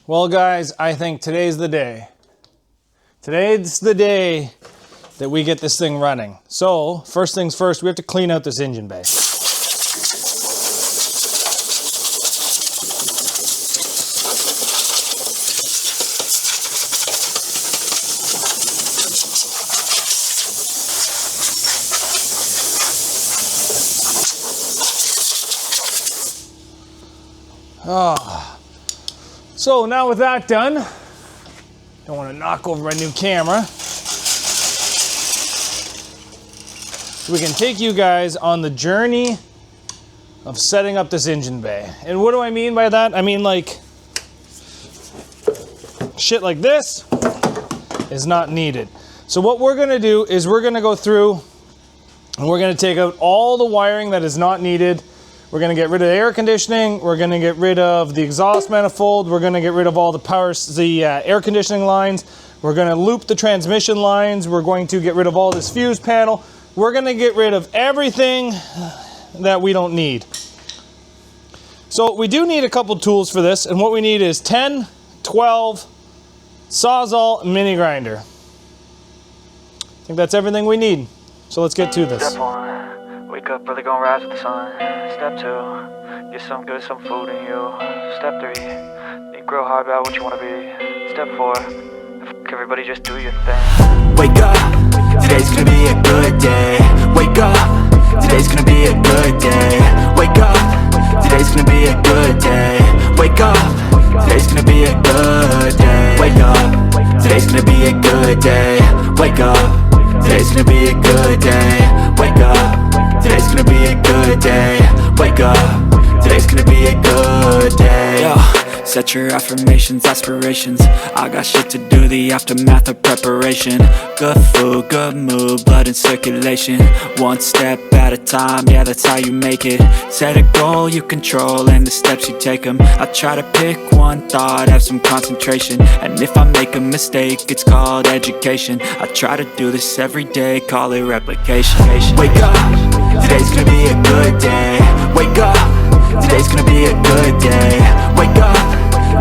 Well, guys, I think today's the day. Today's the day that we get this thing running. So, first things first, we have to clean out this engine bay. So now with that done, don't want to knock over my new camera. We can take you guys on the journey of setting up this engine bay. And what do I mean by that? I mean, like, shit like this is not needed. So what we're gonna do is we're gonna go through and we're gonna take out all the wiring that is not needed. We're gonna get rid of the air conditioning. We're gonna get rid of the exhaust manifold. We're gonna get rid of all the air conditioning lines. We're gonna loop the transmission lines. We're going to get rid of all this fuse panel. We're gonna get rid of everything that we don't need. So we do need a couple tools for this, and what we need is 10, 12, Sawzall, and mini grinder. I think that's everything we need. So let's get to this. Step 1, wake up early, gonna rise with the sun. Step 2, get some food in you. Step 3, think real hard about what you wanna be. Step 4, everybody just do your thing. Wake up, today's gonna be a good day. Wake up, today's gonna be a good day. Wake up, today's gonna be a good day. Wake up, today's gonna be a good day. Wake up, today's gonna be a good day. Wake up, today's gonna be a good day. Wake up, today's gonna be a good day. Wake up, today's gonna be a good day. Yo, set your affirmations, aspirations. I got shit to do, the aftermath of preparation. Good food, good mood, blood in circulation. One step at a time, yeah, that's how you make it. Set a goal you control and the steps you take them. I try to pick one thought, have some concentration. And if I make a mistake, it's called education. I try to do this every day, call it replication. Wake up, today's gonna be a good day. Wake up, today's gonna be a good day. Wake up,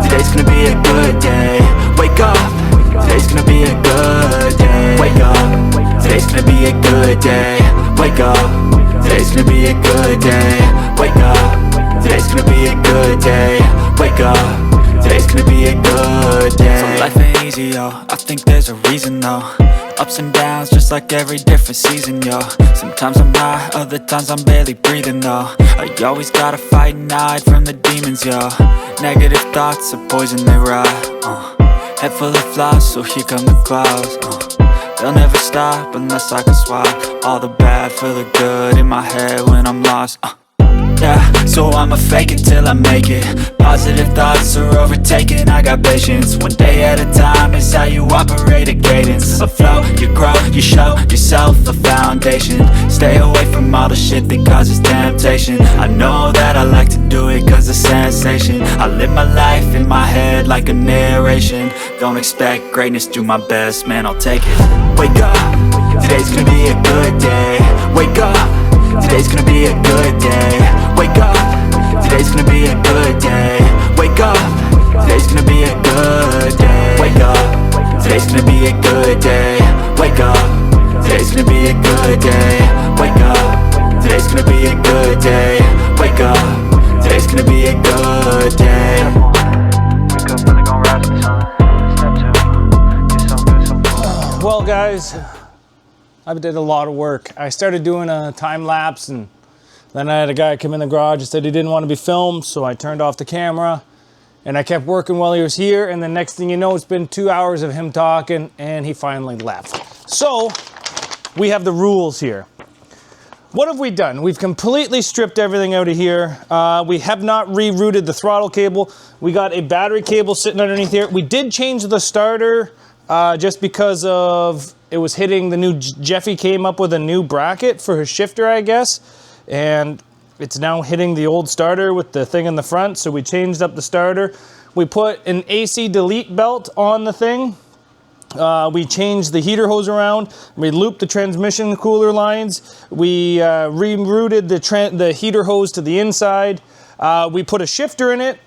today's gonna be a good day. Wake up, today's gonna be a good day. Wake up, today's gonna be a good day. Wake up, today's gonna be a good day. Wake up, today's gonna be a good day. Wake up, today's gonna be a good day. So life ain't easy, yo, I think there's a reason though. Ups and downs, just like every different season, yo. Sometimes I'm high, other times I'm barely breathing, though. I always gotta fight and hide from the demons, yo. Negative thoughts are poison, they rot. Head full of flies, so here come the clouds. They'll never stop unless I can swap all the bad for the good in my head when I'm lost. Yeah, so I'ma fake it till I make it. Positive thoughts are overtaken, I got patience. One day at a time is how you operate a cadence. A flow, you grow, you show yourself a foundation. Stay away from all the shit that causes temptation. I know that I like to do it cause it's sensation. I live my life in my head like a narration. Don't expect greatness, do my best, man, I'll take it. Wake up, today's gonna be a good day. Wake up, today's gonna be a good day. Wake up, today's gonna be a good day. Wake up, today's gonna be a good day. Wake up, today's gonna be a good day. Wake up, today's gonna be a good day. Wake up, today's gonna be a good day. Wake up, today's gonna be a good day. Wake up early, gonna rise with the sun. Step 2, get some food. Well, guys, I did a lot of work. I started doing a time lapse, and then I had a guy come in the garage and said he didn't want to be filmed, so I turned off the camera and I kept working while he was here, and the next thing you know, it's been 2 hours of him talking and he finally left. So we have the rules here. What have we done? We've completely stripped everything out of here. We have not rerouted the throttle cable. We got a battery cable sitting underneath here. We did change the starter just because of it was hitting the new, Jeffy came up with a new bracket for his shifter, I guess, and it's now hitting the old starter with the thing in the front, so we changed up the starter. We put an AC delete belt on the thing. We changed the heater hose around. We looped the transmission cooler lines. We rerouted the heater hose to the inside. We put a shifter in it.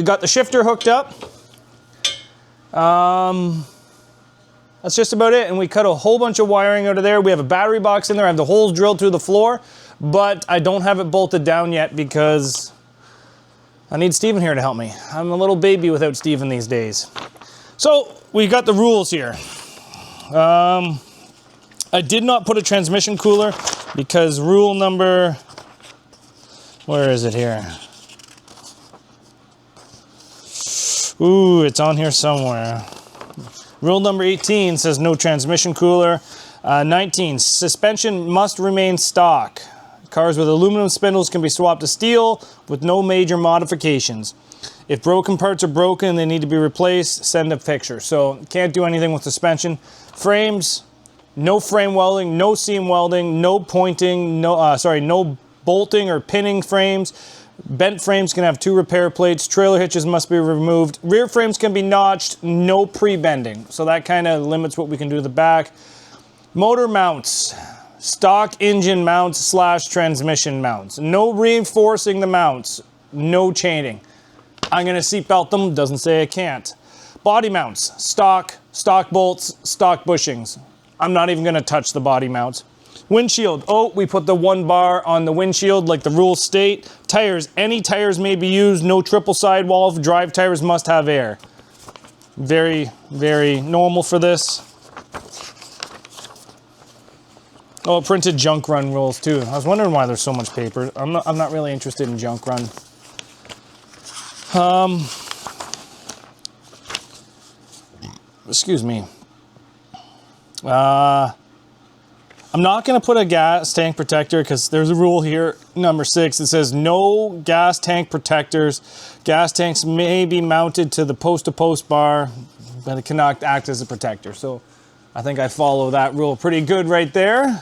Got the shifter hooked up. That's just about it. And we cut a whole bunch of wiring out of there. We have a battery box in there. I have the holes drilled through the floor, but I don't have it bolted down yet because I need Steven here to help me. I'm a little baby without Steven these days. So we got the rules here. I did not put a transmission cooler because rule number, where is it here? Ooh, it's on here somewhere. Rule number 18 says no transmission cooler. 19, suspension must remain stock. Cars with aluminum spindles can be swapped to steel with no major modifications. If broken parts are broken, they need to be replaced, send a picture. So can't do anything with suspension. Frames, no frame welding, no seam welding, no pointing, no bolting or pinning frames. Bent frames can have 2 repair plates. Trailer hitches must be removed. Rear frames can be notched, no pre-bending. So that kind of limits what we can do to the back. Motor mounts, stock engine mounts / transmission mounts. No reinforcing the mounts, no chaining. I'm gonna seatbelt them, doesn't say I can't. Body mounts, stock bolts, stock bushings. I'm not even gonna touch the body mounts. Windshield, we put the 1 bar on the windshield like the rules state. Tires, any tires may be used, no triple sidewall. Drive tires must have air. Very, very normal for this. Oh, printed junk run rules too. I was wondering why there's so much paper. I'm not really interested in junk run. Excuse me. I'm not going to put a gas tank protector because there's a rule here, number 6, that says no gas tank protectors. Gas tanks may be mounted to the post-to-post bar, but it cannot act as a protector. So I think I follow that rule pretty good right there.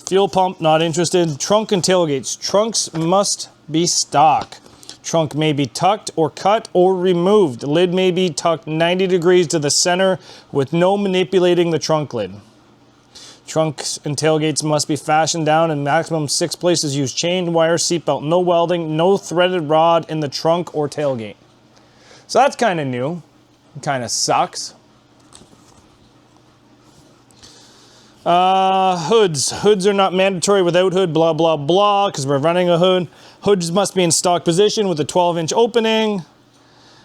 Fuel pump, not interested. Trunk and tailgates. Trunks must be stock. Trunk may be tucked or cut or removed. The lid may be tucked 90 degrees to the center with no manipulating the trunk lid. Trunks and tailgates must be fashioned down in maximum 6 places. Use chain wire seatbelt. No welding, no threaded rod in the trunk or tailgate. So that's kind of new. Kind of sucks. Hoods. Hoods are not mandatory without hood, blah, blah, blah, because we're running a hood. Hoods must be in stock position with a 12-inch opening.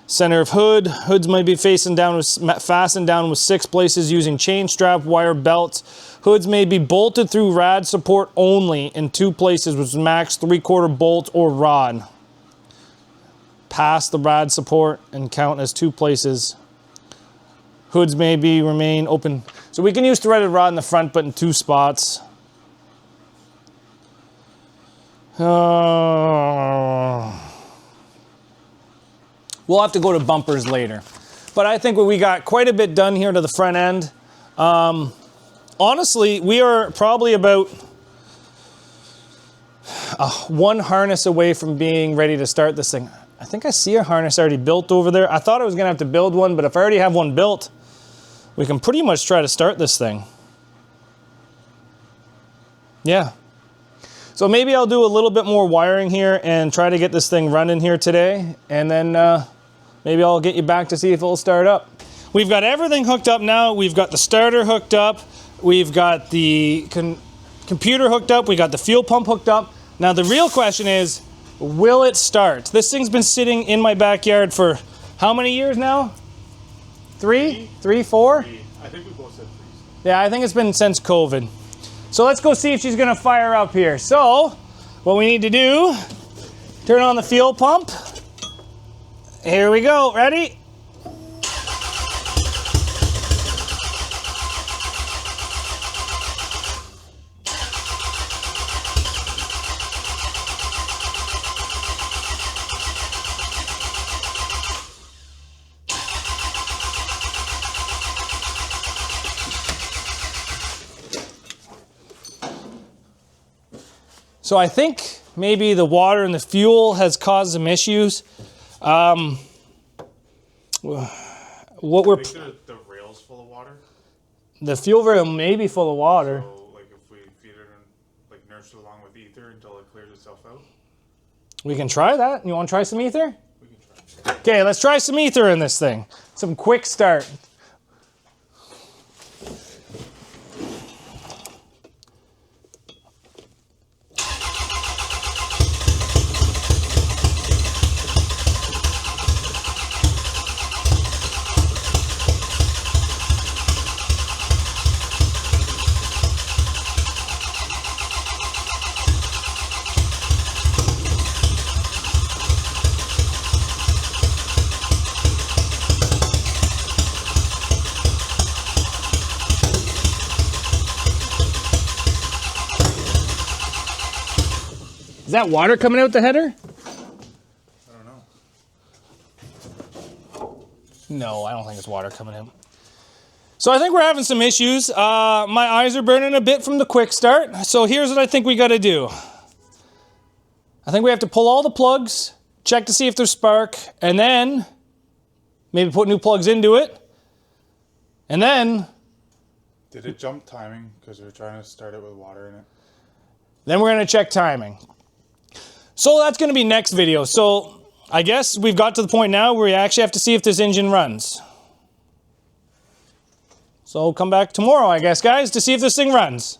Center of hood. Hoods might be fastened down with 6 places using chain strap, wire belts. Hoods may be bolted through rad support only in 2 places with max 3/4 bolt or rod. Pass the rad support and count as 2 places. Hoods may remain open. So we can use threaded rod in the front, but in 2 spots. We'll have to go to bumpers later. But I think we got quite a bit done here to the front end. Honestly, we are probably about 1 harness away from being ready to start this thing. I think I see a harness already built over there. I thought I was gonna have to build one, but if I already have one built, we can pretty much try to start this thing. Yeah. So maybe I'll do a little bit more wiring here and try to get this thing running here today. And then maybe I'll get you back to see if it'll start up. We've got everything hooked up now. We've got the starter hooked up. We've got the computer hooked up. We got the fuel pump hooked up. Now the real question is, will it start? This thing's been sitting in my backyard for how many years now? 3, 4? I think we both said 3. Yeah, I think it's been since COVID. So let's go see if she's gonna fire up here. So, what we need to do, turn on the fuel pump. Here we go, ready? So I think maybe the water and the fuel has caused some issues. I think the rail's full of water. The fuel rail may be full of water. So, like, if we feed it and like nurse it along with ether until it clears itself out. We can try that. You want to try some ether? We can try. Okay, let's try some ether in this thing. Some quick start. Is that water coming out the header? I don't know. No, I don't think it's water coming out. So I think we're having some issues. My eyes are burning a bit from the quick start. So here's what I think we got to do. I think we have to pull all the plugs, check to see if there's spark, and then maybe put new plugs into it. And then Did it jump timing? Because we were trying to start it with water in it. we're going to check timing. So that's going to be next video. So I guess we've got to the point now where we actually have to see if this engine runs. So come back tomorrow, I guess, guys, to see if this thing runs.